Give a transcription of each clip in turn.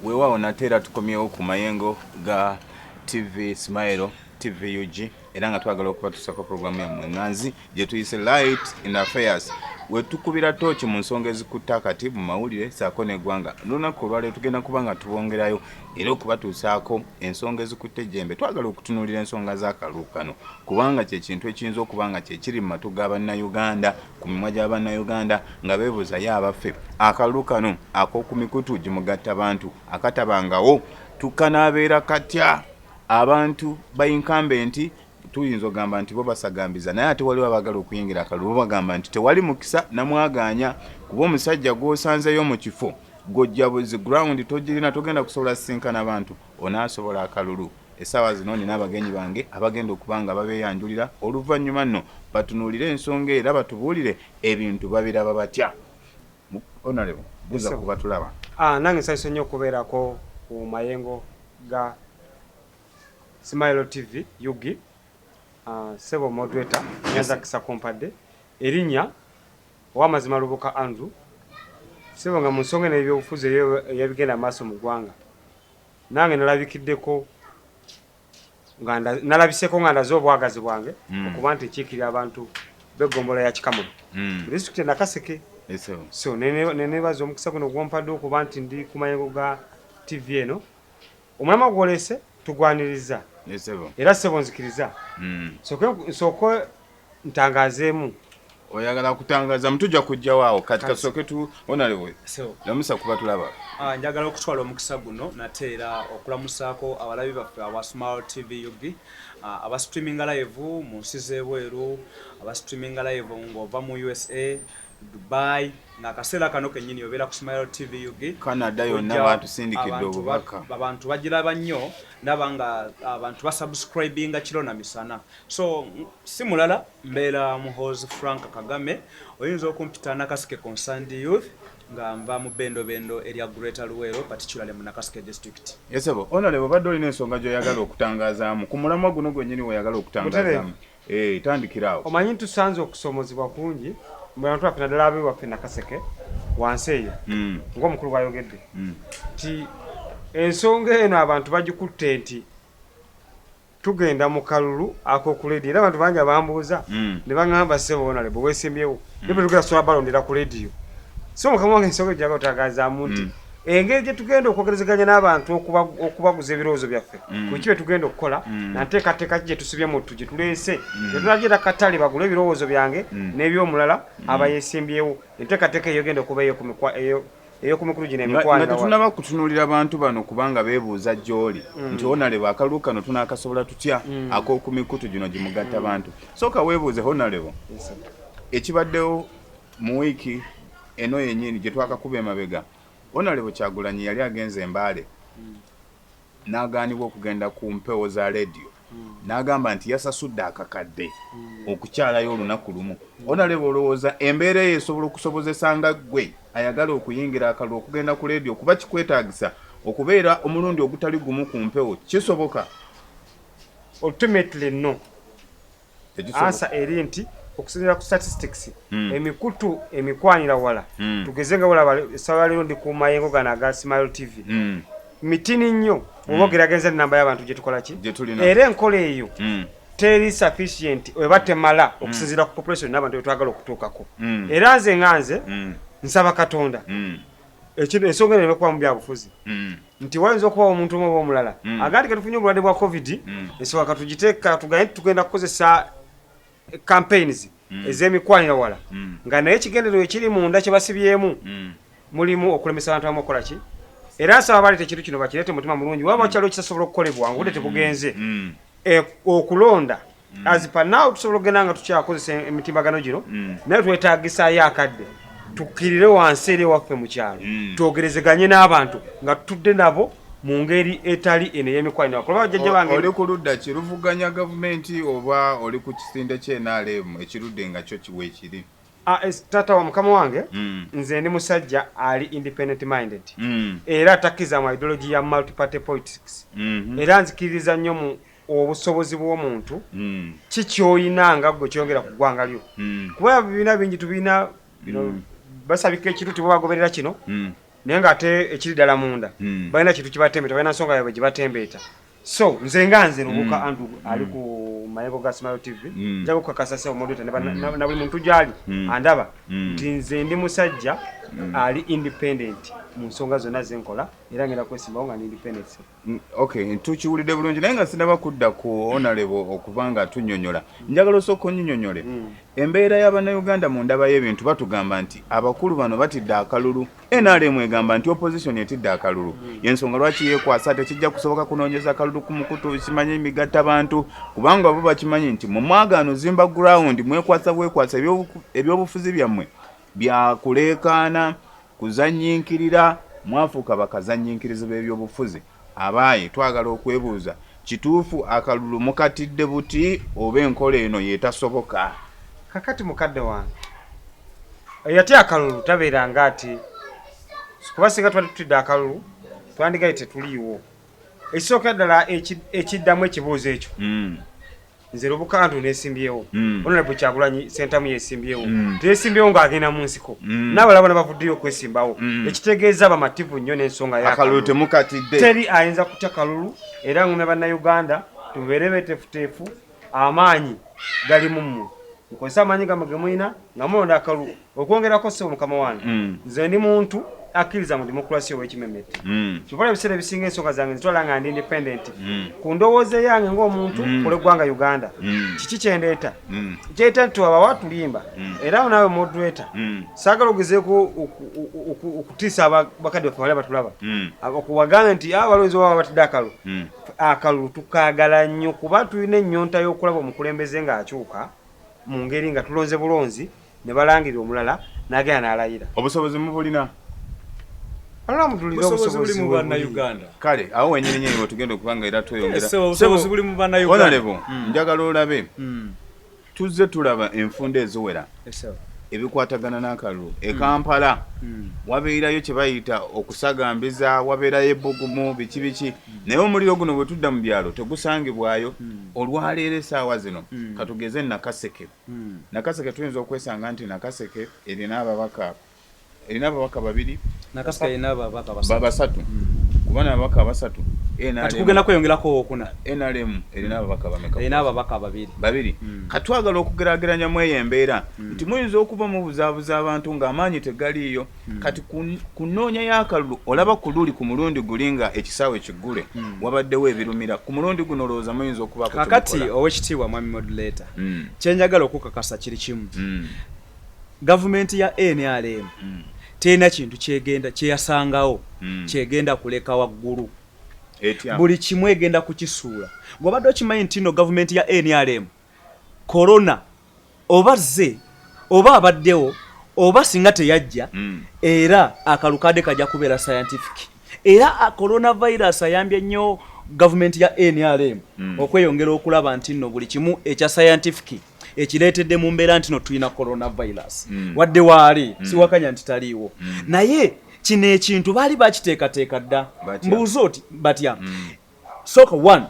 weewaawo nateera tukomyewo ku mayengo ga TV Smile TV UG era nga twagala okubatusako programu yammwe ŋŋanzi gye tuyise Light in Affairs wetukubira tooki mu nsonga ezikutte akati mu mawulire saako n'eggwanga n'olunaku olwaleero tugenda kuba nga tubongerayo era okubatuusaako ensonga ezikutte ejjembe twagala okutunuulira ensonga z'akalulu kano kubanga kye kintu ekiyinza okuba nga kye kiri mu matu g'Abannayuganda ku mimwa gy'Abannayuganda nga beebuuzayo abaffe akalulu kano ak'oku mikutu gimugatta bantu akatabangawo tukanaabeera katya abantu bayinkambenti tuyinza ogamba nti bo basagambiza naye ate waliwo abagala okuyingira akalulu bagamba nti tewali mukisa namwaganya kuba omusajja gw'osanzeyo mu kifo gojja buzi ground togirina togenda kusobola sinkana abantu onaasobola akalulu essaawa zino nina abagenyi bange abagenda okuba nga babeeyanjulira oluvannyuma nno batunuulire ensonga era batubuulire ebintu babiraba batya Honorable buza kuba tulaba nange nsanyuse nnyo okubeerako ku mayengo ga Smile TV Yugi sebo moderator nyanza kisa kompadde erinnya ow'amazima Luboka Andrew sebo nga mu nsonga n'ebyobufuzi eyabigenda maaso mu ggwanga nange nalabikiddeko nga nalabiseko nga ndaze obwagazi bwange okuba nti ekiikirira abantu beggombola ya Kikamulo disitulikiti Nakaseke so nenebaza omukisa guno gwompadde okuba nti ndi ku mayengo ga TV eno omulama gwolese tugwaniriza era sebo nzikiriza soko ntangazeemu oyagala kutangaza mutujja kujja waawo kati kasooke tu Honorable lamusa kuba tulaba njagala okutwala omukisa guno nateera okulamusaako abalabi baffe aba Smile TV Yugi aba streaming live mu nsi z'ebweru aba streaming live ng'ova mu USA Dubai na kaseera kano kennyini obeera ku Smile TV Yugi Canada yonna batusindikidde obubaka abantu bagiraba nnyo nabanga abantu basubscribinga kiro na misana so simulala mbeera muhozi Frank Kagame oyinza okumpita Nakaseke Concerned Youth nga nva mu bendo erya Greater Luweero particularly mu Nakaseke district. Yesebo Honorable badde olina ensonga gy'oyagala okutangazaamu ku mulamwa guno gwennyini weyagala okutangazaamu tandikiraawo omanyi tusanze okusomozebwa kungi abantu baffe naddala abe waffe Nakaseke wansi eyo ng'omukulu bw'ayogedde ti ensonga eno abantu bagikutte nti tugenda mu kalulu ak'okuledi era abantu bangi abambuuza ne baŋŋamba ssebo Honorable weesimbyewo ne bwe tugenda sobola balondera ku lediyo so mukama wange ensonga ejjaga otangazaamu nti engeri gye tugenda okwogerezeganya n'abantu okubaguza ebirowoozo byaffe ku kibe tugenda okukola nanteekateeka ki gye tusibye muttu gye tuleese tetulagira katale bagula ebirowoozo byange n'ebyomulala abayeesimbyewo enteekateeka eyogenda okuba ey'okumikulu gino emikwano nga tetunaba kutunuulira abantu bano kubanga beebuuza gy'oli nti Honorable akalulu kano tunaakasobola tutya ak'okumikutu gino gimugatta abantu sooka weebuuze Honorable ekibaddewo mu wiiki eno yennyini gye twakakuba emabega Honorable Kyagulanyi yali agenze Mbale n'agaanibwa okugenda ku mpewo za lediyo n'agamba nti yasasudde akakadde okukyalayo olunaku lumu Honorable olowooza embeera eyo esobola okusobozesa nga ggwe ayagala okuyingira akalulu okugenda ku lediyo kuba kikwetaagisa okubeera omulundi ogutali gumu ku mpewo kisoboka ultimately no answer eri nti okusinziira ku statistics emikutu emikwanira wala tugeze nga wala essaawa leero ndi ku mayengo gano aga Smile TV mitini nnyo oboogeragenza nnamba y'abantu gye tukola ki era enkola eyo teri sufficient eba temala okusinziira ku population n'abantu bye twagala okutuukako era nze nga nze nsaba Katonda ensonga eno ekuba mu byabufuzi nti wayinza okuba omuntu omu oba omulala agandi ke tufunye obulwadde bwa COVID ensonga katugiteeka tugaye nti tugenda kukozesa campaigns ez'emikwanira wala nga naye ekigendererwa ekiri munda kye basibyemu mulimu okulemesa abantu abamu okukola ki era nsaba baleeta ekintu kino bakireete mutima mulungi waba wakyaliwo kisasobola okukolebwa ngudde tebugenze okulonda azipa naawe tusobola okugenda nga tukyakozesa emitimbagano gino naye twetaagisaayo akadde tukkirire wansi eri ewaffe mu kyalo twogerezeganye n'abantu nga tutudde nabo mu ngeri etali eno ey'emikwanira kuba bajjajja bange oli ku ludda ki luvuganya gavumenti oba oli ku kisinde ky'NRM ekirudde nga kyo weekiri taata wa mukama wange nze ndi musajja ali independent minded era atakkiriza mu ideology ya multiparty politics era nzikiririza nnyo mu obusobozi bw'omuntu kikyoyina nga gwe kyongera ku ggwanga lyo kuba bibiina bingi tubiina basabika ekintu tibagoberera kino naye ng'ate ekiri ddala munda balina kintu kibatembeeta balina nsonga yaabwe gye batembeeta so nze nga nze Lubuka Andrew ali ku Mayengo ga Smile TV nja kukakasa se omodota na buli muntu gyali andaba nti nze ndi musajja ali independent mu nsonga zonna zenkola era ngenda kwesimbawo nga ndi independent. Okay, tukiwulidde bulungi naye nga sinaba kudda ku honorable okubanga tunnyonnyola njagala osooka onnyonnyole embeera y'Abannayuganda mu ndaba y'ebintu batugamba nti abakulu bano batidde akalulu NRM egamba nti opposition etidde akalulu y'ensonga lwaki yeekwasa tekijja kusoboka kunoonyeza akalulu ku mukutu kimanyi migatta bantu kubanga bo bakimanyi nti mu mwagaano zimba ground mwekwasa ebyobufuzi byammwe byakuleekaana kuzanyinkirira mwafuuka bakazanyinkiriza b'ebyobufuzi abaayi twagala okwebuuza kituufu akalulu mukatidde buti oba enkola eno yeetasoboka kakati mukadde wange yate akalulu tabeeranga ati kuba singa twali tutidde akalulu twandigaye tetuliiwo ekisooka ddala ekiddamu ekibuuzo ekyo nze Lubuka Andrew nesimbyewo Honorable Kyagulanyi Sentamu yesimbyewo teyesimbyewo ng'agenda mu nsiko n'abalala bona bavuddeyo okwesimbawo ekitegeeza bamativu nnyo n'ensonga y'akalulu temukatidde teri ayinza kutya kalulu era ngumya Bannayuganda tubeere beeteefuteefu amaanyi gali mu mmwe mukozesa amaanyi gamwe ge mulina nga mulonda akalulu okwongerako ssebo mukama wange nze ndi muntu akkiriza mu demokrasi ow'ekimemete kyobola ebiseera ebisinga ensonga zange nzitwala nga ndi independent ku ndowooza yange ng'omuntu kule ggwanga Uganda kiki kyendeeta kyeta nti abawa tulimba era naawe moderator saagala ogezeeko okutiisa bakadde baffe bali batulaba okubagambe nti abalowoozi baba batidde akalulu tukaagala nnyo kuba tulina ennyonta y'okulaba omukulembeze ng'akyuka mu ngeri nga tulonze bulonzi ne balangirira omulala n'agenda n'alayira. Obusobozi mubulina? Obusobozi buli mu Bannayuganda. Kale awo wenyini nyewe tugenda okubanga era tweyongera. Obusobozi buli mu Bannayuganda. Honorable njagala olabe tuzze tulaba enfunda eziwera ebikwatagana n'akalulu e Kampala wabeerayo kye bayita okusagambiza wabeerayo ebbugumu biki naye omuliro guno bwe tudda mu byalo tegusangibwayo olwaleero essaawa zino katugeze Nakaseke Nakaseke tuyinza okwesanga nti Nakaseke erina ababaka babiri Nakaseke erina ababaka basatu kuba n'ababaka basatu kati kugenda kweyongerako okuna NRM erina ababaka bameka erina ababaka babiri katwagala okugeraageranya mu eyo embeera nti muyinza okuba mubuzaabuza abantu ng'amaanyi tegaliiyo kati kunoonya y'akalulu olaba ku luli ku mulundi guli nga ekisaawe kiggule wabaddewo ebirumira ku mulundi guno olowooza muyinza okubaako kakati owekitiibwa mwami modulator kyenjagala okukakasa kiri kimu gavumenti ya NRM tena kintu kyeyasangawo kyegenda kuleka waggulu buli kimu egenda kukisuula ng'obadde okimanyi nti nno gavumenti ya NRM corona oba zze oba abaddewo oba singa teyajja era akalukade kajja kubeera scientific era coronavirus ayambye nnyo gavumenti ya NRM okweyongera okulaba nti nno buli kimu ekya scientific ekireetedde mu mbeera nti no tulina coronavirus wadde waali siwakanya nti taliiwo naye kino ekintu baali bakiteekateeka dda mbuuza oti batya sooka 1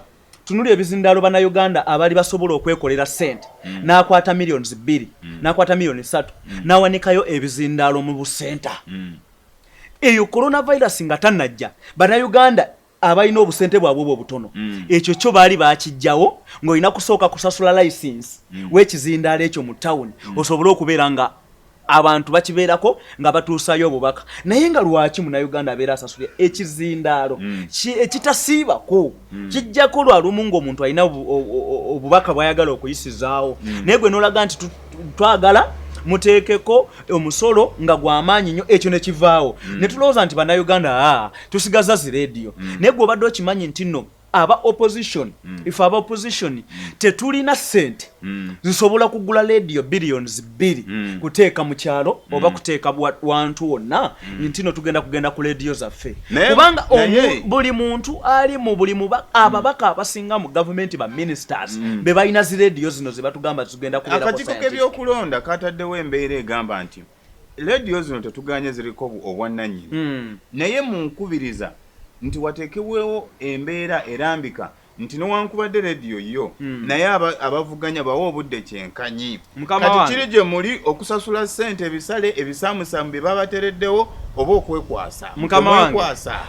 tunuli ebizindaalo Bannayuganda abaali basobola okwekolera ssente n'akwata millions 2 n'akwata millions 3 n'awanikayo ebizindaalo mu busenta eyo coronavirus nga tannajja Bannayuganda abalina obusente bwabwe obutono ekyo kyo baali bakijjawo ng'olina kusooka kusasula license w'ekizindaalo ekyo mu tawuni osobole okubeera nga abantu bakibeerako nga batuusayo obubaka naye nga lwaki Munnayuganda abeera asasulya ekizindaalo ekitasiibako kijjako lwa lumu ng'omuntu alina obubaka bw'ayagala okuyisizaawo naye gwe n'olaga nti twagala muteekeko omusolo nga gw'amaanyi nnyo ekyo ne kivaawo ne tulowooza nti Bannayuganda tusigaza zi rediyo naye gwe obadde okimanyi nti nno aba opposition ife aba opposition tetulina ssente zisobola kugula rediyo billions 2 kuteeka mu kyalo oba kuteeka wantu wonna nti no tugenda ku rediyo zaffe kubanga buli muntu ali mu buli ababaka abasinga mu gavumenti ba ministers be balina zi rediyo zino ze batugamba tugenda kubeera akakiiko k'ebyokulonda kataddewo embeera egamba nti rediyo zino tetuganye ziriko obwannannyini naye mu nkubiriza nti wateekebwewo embeera erambika nti newankubadde radio yo naye abavuganya bawa obudde kyenkanyi Mukama kati kiri gye muli okusasula ssente ebisale ebisaamusaamu bye babatereddewo oba okwekwasa Mukama wange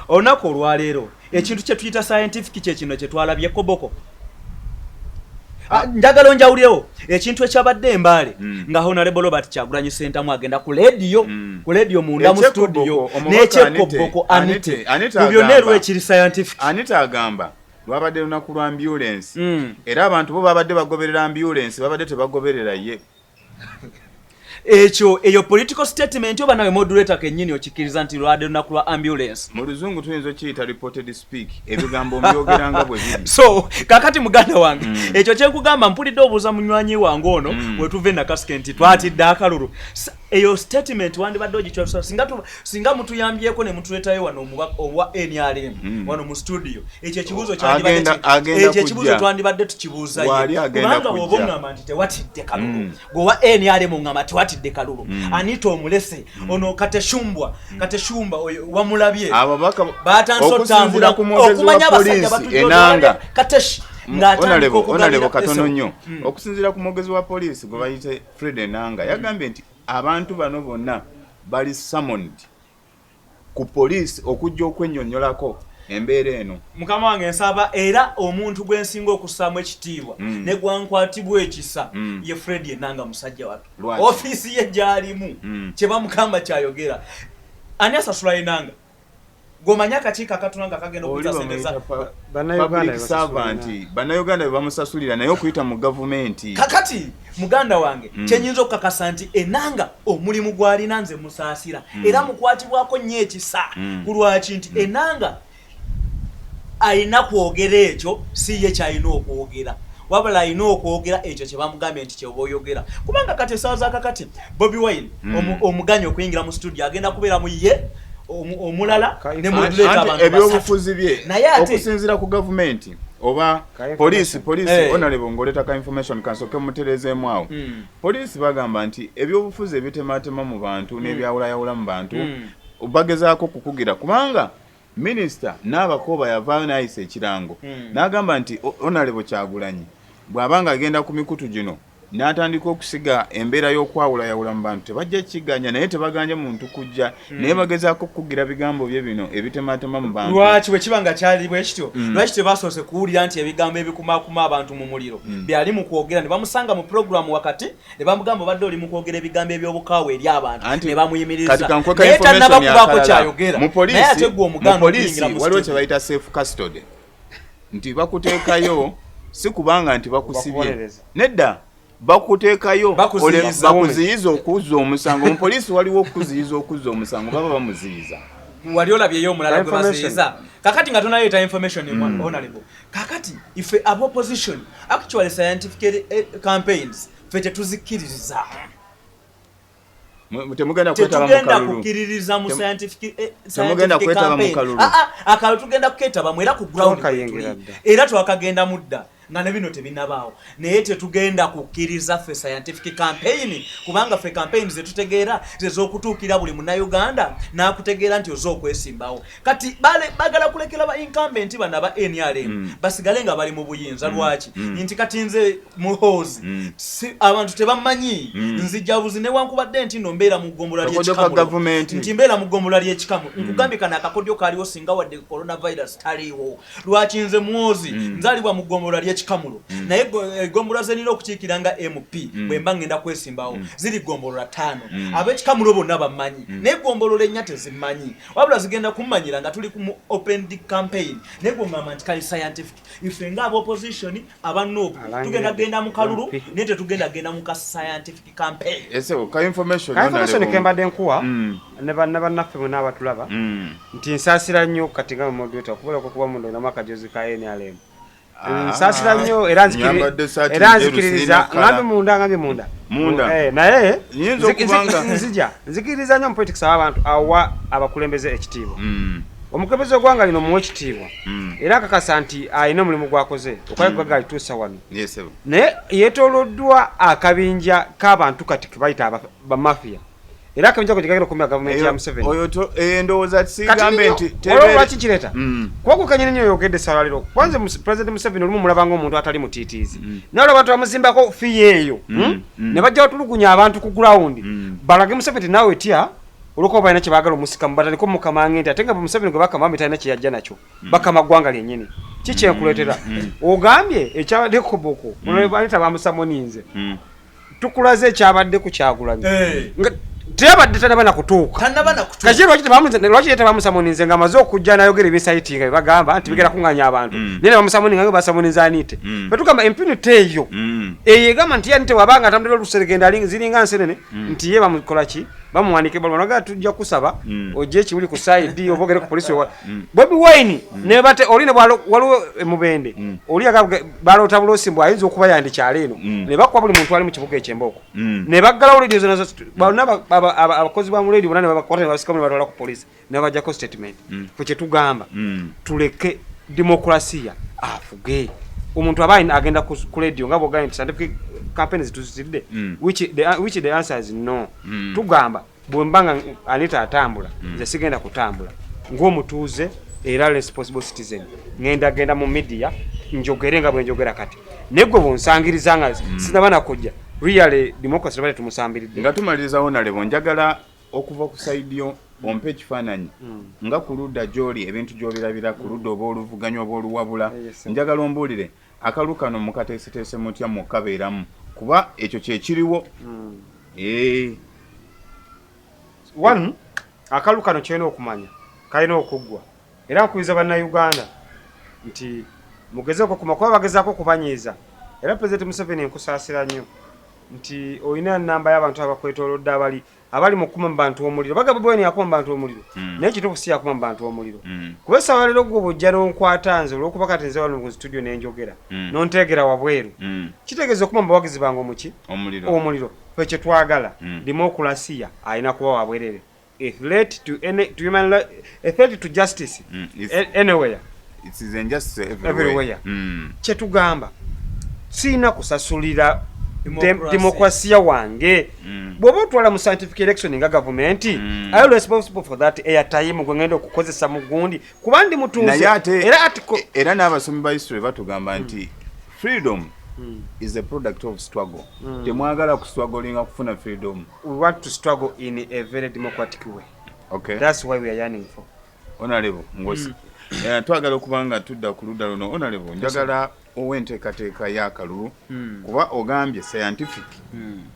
olunaku olwaleero ekintu kye tuyita scientific kye kino kye twalabye koboko njagala onjawulewo ekintu ekyabadde embaale nga Honorable Robert Kyagulanyi Ssentamu agenda ku radio munda mu studio n'ekyekoboko Anite mu byonna eriwo ekiri scientific. Anite agamba lwabadde lunaku lwa ambulance era abantu bo babadde bagoberera ambulance babadde tebagoberera ye eyo political statement oba nawe moderator kennyini okikiriza nti lwabadde lunaku lwa ambulance mu luzungu tuyinza okiyita reported speak ebigambo mbyogeranga bwe biri so kakati muganda wange ekyo kyenkugamba mpulidde obuuza munywanyi wange ono wetuve nakasike nti twatidde akalulu eyo statement wandibadde ogikyusa singa mutuyambyeko ne mutuleetayo wano owa NRM wano mu studio ekyo ekibuuzo ekibuuzo twandibadde tukibuuzayo kubanga bw'oba oŋŋamba nti tewatidde kalulu gweowa NRM oŋŋamba tewatidde kalulu Anita omulese ono kateshumbwa oyo wamulabye batanso otambula okumanya abasajja batujja katesh onalebo katono nnyo okusinziira ku mwogezi wa poliisi gwe bayite Fred Enanga yagambye nti abantu bano bonna bali summoned ku poliisi okujja okwennyonnyolako embeera eno. Mukama wange nsaba era omuntu gwensinga okussaamu ekitiibwa ne gwankwatibwa ekisa ye Fred Enanga musajja watu ofiisi ye gy'alimu kye bamugamba kyayogera ani asasula Enanga gomanya akakiiko akatunanga kagenda okutasembeza public servant bannayuganda be bamusasulira naye okuyita mu gavumenti kakati muganda wange kyenyinza okukakasa nti Enanga omulimu gw'alina nze musaasira era mukwatibwako nnyo ekisa ku lwaki nti Enanga alina kwogera ekyo si ye kyalina okwogera wabula alina okwogera ekyo kye bamugambye nti kyeba oyogera kubanga kati essaawa zakakati Bobi Wine omuganya okuyingira mu studio agenda kubeera mu ye omulala ne moderator abantu ebyobufuzi bye okusinziira ku gavumenti oba poliisi Honorable ngoleta ka information kansoke muterezeemu awo poliisi bagamba nti ebyobufuzi ebitematema mu bantu n'ebyawulayawula mu bantu bagezaako kukugira kubanga Minister n'abakoba yavaayo n'ayisa ekirango n'agamba nti Honorable Kyagulanyi bw'abanga agenda ku mikutu gino n'atandika okusiga embeera y'okwawulayawula mu bantu tebajja kiganya naye tebaganja muntu kujja naye bagezaako kukugira bigambo bye bino ebitematema mu bantu lwaki bwe kibanga kyali bwe kityo lwaki tebasoose kuwulira nti ebigambo ebikumaakuma abantu mu muliro byali mu kwogera ne bamusanga mu programu wakati ne bamugamba obadde oli mu kwogera ebigambo eby'obukaawa eri abantu ne bamuyimiriza naye tannabakubaako kyayogera naye ate gwe omuganda okuyingira mu waliwo kye bayita safe custody nti bakuteekayo si kubanga nti bakusibye nedda bakuteekayo bakuziyiza okuzza omusango omupoliisi waliwo okuziyiza okuzza omusango baba bamuziyiza wali olabyeyo omulala gwe baziyiza kakati nga tonaleeta information honorable kakati ife aba opposition actually scientific campaigns fe tetuzikiririza tetugenda kukiririza mu scientific campaign akalulu tugenda kuketaba mwera ku ground era twakagenda mudda nga ne bino tebinabaawo naye tetugenda kukkiriza ffe scientific campaign kubanga ffe campaign zetutegeera zez'okutuukira buli munnayuganda n'akutegeera nti oza okwesimbawo kati bagala kulekera ba incumbent bano aba NRM basigale nga bali mu buyinza lwaki nti kati nze muhoozi abantu tebamanyi nzijabuzi newankubadde nti no mbeera mu ggombola ly'ekikamu nti mbeera mu ggombola ly'ekikamu nkugambye kana akakodyo kaaliwo singa wadde coronavirus taliiwo lwaki nze muhoozi nzaalibwa mu ggombola ly'ekikamu naye eggombolola zenina okukiikira nga MP bwe mba ngenda kwesimbawo ziri ggombolola 5 ab'ekikamulo bonna bamanyi naye eggombolola ennya tezimanyi wabula zigenda kummanyira nga tuli ku open campaign naye gwe ngamba nti kali scientific ife nga ab'opposition abanoopu tugenda genda mu kalulu naye tetugenda genda mu ka scientific campaign information kembadde nkuwa ne bannaffe mwe n'abatulaba nti nsaasira nnyo kati nga moderator okubeera okuba mu ndo n'amakajozi ka NRM nsasira nnyo era nzikiririza ngambye munda naye nzikiririza nnyo mu politics abantu awa abakulembeze ekitiibwa omukulembeze gwanga lino muwe ekitiibwa era akakasa nti alina omulimu gwakoze okwayagwaga alituusa wano naye yeetooloddwa akabinja k'abantu kati kebayita bamafiya era kamija kujagala kumya government ya Museveni oyo to endowooza sigambe nti tebere lwaki kireta kwako kanyene nyo yogedde salалiro kwanza president Museveni olumu mulabanga omuntu atali mutitiizi nalo abantu bamuzimbako fiyeeyo ne bajja otulugunya abantu ku ground balage Museveni nawe tya oloko bayina kibagala omusika mbataniko mukamange nti atenga Museveni gwe bakama mitana kiyajja nakyo bakama gwanga lyennyini kiche nkuletera ogambye ekyabadde ku boko muleta bamusamoninze tukulaze ekyabadde ku kyagulanye teyabadde tanabana kutuuka kajje lwaki bamusamoninze nga amaze okujja nayogera ebisayitinga bagamba nti bigera kunganya abantu nene bamusamoninga nga basamoninza anite betugamba impunity eyo eyegamba nti yanite wabanga atambulira oluseregenda ziringa nsenene nti ye bamukola ki bamuwanike balwanaga tujja kusaba ojje ekiwuli ku side obogere ku polisi Bobi Wine ne bate oline waliwo emubende oli balota bulosimbo ayinza okuba yandikyalo eno ne bakwa buli muntu ali mu kibuga ekyemboko ne baggalawo radio zona abakozi ba muledi bonna ne babakwata ne basika mu batwala ku polisi ne bajjako statement kwe kye tugamba tuleke demokrasiya afuge omuntu abayi agenda ku radio nga bogani scientific campaigns tuzidde which the answer is no tugamba bwembanga Anita atambula nze sigenda kutambula ng'omutuuze era responsible citizen ngenda mu media njogere nga bwe njogera kati negwe bonsangiriza nga sinabana kujja really democracy bale tumusambiridde nga tumalirizawo nalebo njagala okuva ku side yo ompe ekifaananyi nga ku ludda gy'oli ebintu gy'obirabira ku ludda oba oluvuganya oba oluwabula njagala ombuulire akalu kano mukateeseteese mutya mukabeeramu kuba ekyo kyekiriwo one akalu kano kyena okumanya kalina okuggwa era nkubiza bannayuganda nti mugezeeko kuba bagezaako kubanyiiza era President Museveni nkusaasira nnyo nti olina namba y'abantu abakwetoolodde abali mu kuma mu bantu omuliro bagamba bweni yakuma mu bantu omuliro naye kituufu si yakuma mu bantu omuliro kuba essaawa leero gwe bw'ojja n'onkwata nze olw'okuba kati nze wano mu studio n'enjogera n'onteegera wabweru kitegeeza okuma mu bawagizi bange omuki omuliro fe kye twagala demokulasiya alina kuba wabwerere a threat to justice anywhere it is injustice everywhere kye tugamba siina kusasulira demokrasiya wange bwoba otwala mu scientific election nga government are responsible for that airtime gwe ngenda okukozesa mu gundi kuba ndi mutuuze era n'abasomi ba history batugamba nti freedom is a product of struggle temwagala kustrugglinga kufuna freedom we want to struggle in a very democratic way okay that's why we are yearning for honorable ngosi twagala okubanga tudda ku ludda luno honorable njagala owenteekateeka y'akalulu kuba ogambye scientific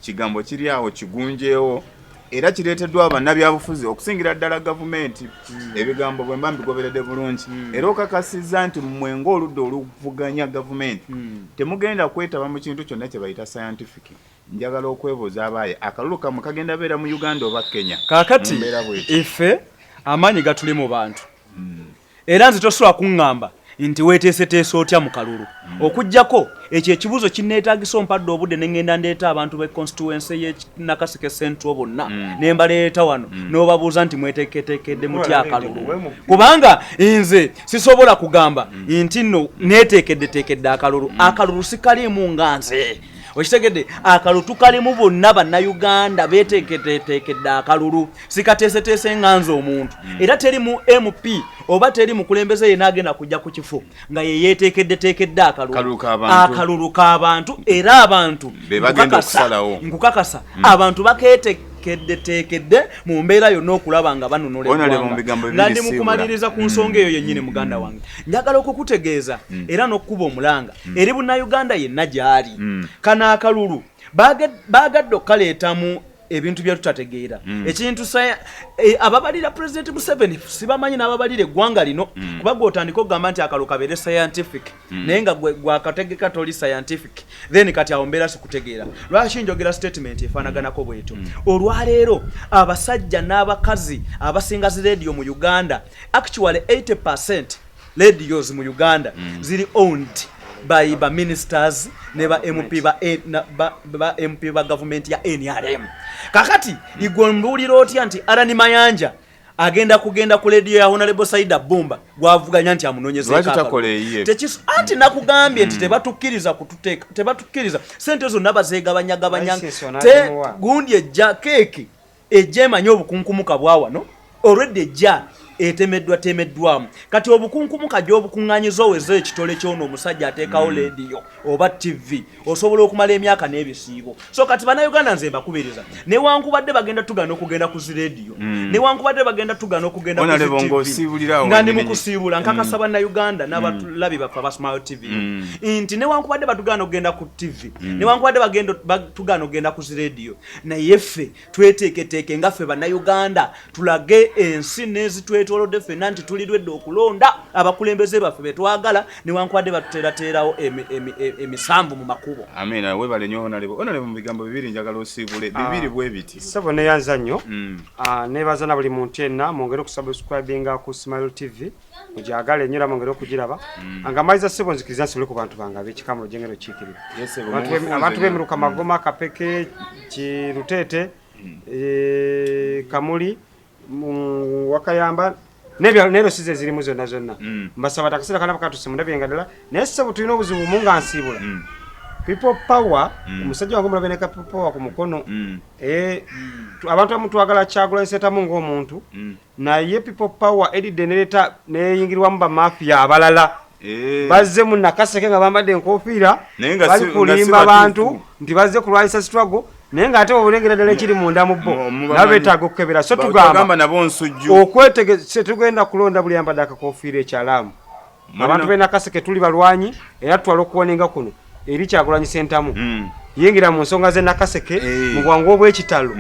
kigambo kiri awo kigunjeewo era kireeteddwa abannabyabufuzi okusingira ddala gavumenti ebigambo bwe mba mbigoberedde bulungi era okakasizza nti mmwe ng'oludda oluvuganya gavumenti temugenda kwetaba mu kintu kyonna kye bayita scientific njagala okwebuuza abaaye akalulu kamwe kagenda beera mu Uganda oba Kenya kaakati ife amaanyi gatuli mu bantu era nze tosobola kuŋŋamba nti weeteeseteese otya mu kalulu okuggyako ekyo ekibuuzo kinneetaagisa ompadde obudde ne ŋŋenda ndeeta abantu be constituency y'e Nakaseke Central bonna ne mbaleeta wano n'obabuuza nti mweteeketeekedde mutya akalulu kubanga nze sisobola kugamba nti nno neeteekeddeteekedde akalulu sikaliimu nga nze okitegedde akalulu tukalimu bonna bannayuganda beeteekeddeteekedde akalulu sikateeseteese nga nze omuntu era teri mu MP oba teri mukulembeze yenna agenda kujja ku kifo nga ye yeeteekeddeteekedde akalulu k'abantu era abantu nkukakasa abantu bakeeteekeddeteekedde mu mbeera yonna okulaba nga banunula eggwanga nga ndi mukumaliriza ku nsonga eyo yennyini muganda wange njagala okukutegeeza era n'okkuba omulanga eri bunnayuganda yenna gy'ali kana akalulu baagadde okukaleetamu ebintu bya tutategeera ekintu ababalira President Museveni sibamanyi n'ababalira eggwanga lino kuba gw'otandika okugamba nti akalulu kabeere scientific naye nga gwakategeka toli scientific then kati awo mbeera sikutegeera lwaki njogera statement efaanaganako bwetyo olwaleero abasajja n'abakazi abasinga zi radio mu Uganda actually 80% radios mu Uganda ziri owned by ministers ne ba MP ba MP ba government ya NRM kakati igombuulira otya nti Arani Mayanja agenda ku radio ya Honorable Saida Bumba gwavuganya nti amunonyezeka tekisu anti nakugambye nti tebatukkiriza kututeeka tebatukkiriza sente zo nabazegabanya te gundi ejja keke ejja emanyi obukunkumuka bwa wano already ejja temeddwamu kati obukunkumuka gy'obukuŋŋanyiza oweza ekitole ky'ono omusajja ateekawo leediyo oba tv osobola okumala emyaka n'ebisiibo so kati bannayuganda nze mbakubiriza newankubadde bagenda tugana okugenda ku zireediyo newankubadde bagenda tugana okugenda ku tv nga ndi mukusiibula nkakasa bannayuganda n'abatulabi baffe aba Smile TV nti newankubadde batugana okugenda ku tv newankubadde tugana okugenda ku zireediyo naye ffe tweteeketeeke nga ffe bannayuganda tulage ensi n'ezitwetolodde ffenna nti tulidwedde okulonda abakulembeze baffe betwagala newankubadde batuteerateerawo emisambu mu makubo. Amina webale nnyo onalebo mu bigambo bibiri njagala osiibule bibiri bwe biti. Ssebo neeyanza nnyo neebaza na buli muntu yenna mwongere okusubscribinga ku Smile TV mugyagala ennyo era mwongere okugiraba nga maliza ssebo nzikiriza nsobole ku bantu bange ab'ekikamulo gyengera okiikirira abantu b'emiruka magoma kapeke kiruteete kamuli wakayamba nero size zirimu zonna mbasaba takasira kana bakatuse mundabyenga ddala naye ssebo tulina obuzibu mu nga nsiibula people power omusajja wange omulabe ne people power ku mukono abantu bamutwagala kyagula esetamu ng'omuntu naye people power edidde nereta neyingirwamu bamafia abalala bazze mu nakaseke nga bambadde enkofiira bali kulimba abantu nti bazze kulwanyisa struggle naye ng'ate obulengera ddala ekiri munda mu bo nabo beetaaga okukebera so tugamba nabo nsujju okwetegese tugenda kulonda buli yambadde akakofiira ekyalaamu abantu b'enakaseke tuli balwanyi era tutwala okuwoninga kuno eri Kyagulanyi Ssentamu yingira mu nsonga z'enakaseke mu bwangu obw'ekitalo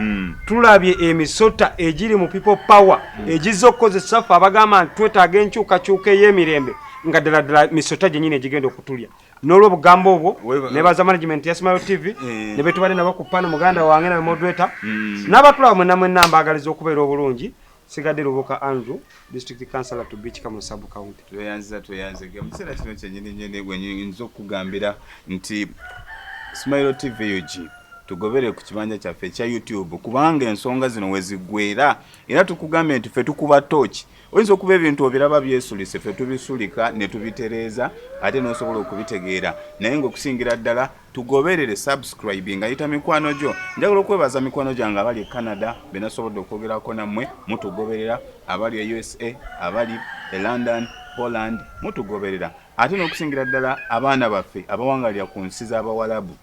tulabye emisota egiri mu people power egizza okukozesa ffe abagamba nti twetaaga enkyukakyuka ey'emirembe nga ddala misota gyennyini egigenda okutulya n'olw'obugambo obwo nebaza management ya Smile TV ne betubadde nabo ku pano muganda wange nawe moderator n'abatulaba mwenna mbaagaliza okubeera obulungi sigadde Luboka Andrew district councillor to Beach Kamulo sub county. Tweyanze mukiseera kino kyennyini gwenyinza okugambira nti Smile TV UG tugobere ku kibanja kyaffe ekya YouTube kubanga ensonga zino weziggwera era tukugambye nti ffe tukuba tooki oyinza okuba ebintu obiraba byesulise ffe tubisulika ne tubitereeza ate n'osobola okubitegeera naye ng'okusingira ddala tugoberere subscribing ayita mikwano gyo njagala okwebaza mikwano gyange abali e Canada be nasobodde okwogerako nammwe mutugoberera abali e USA abali e London Poland mutugoberera ate n'okusingira ddala abaana baffe abawangalira ku nsi z'Abawalabu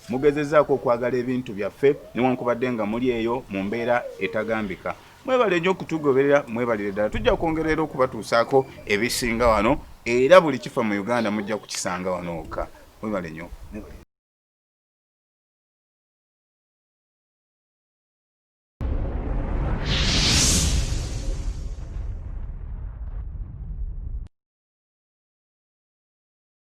mugezezaako okwagala ebintu byaffe newankubadde nga muli eyo mu mbeera etagambika mwebale nnyo okutugoberera mwebalire ddala tujja kwongerera okubatuusaako ebisinga wano era buli kifa mu Uganda mujja kukisanga wano wokka mwebale nnyo.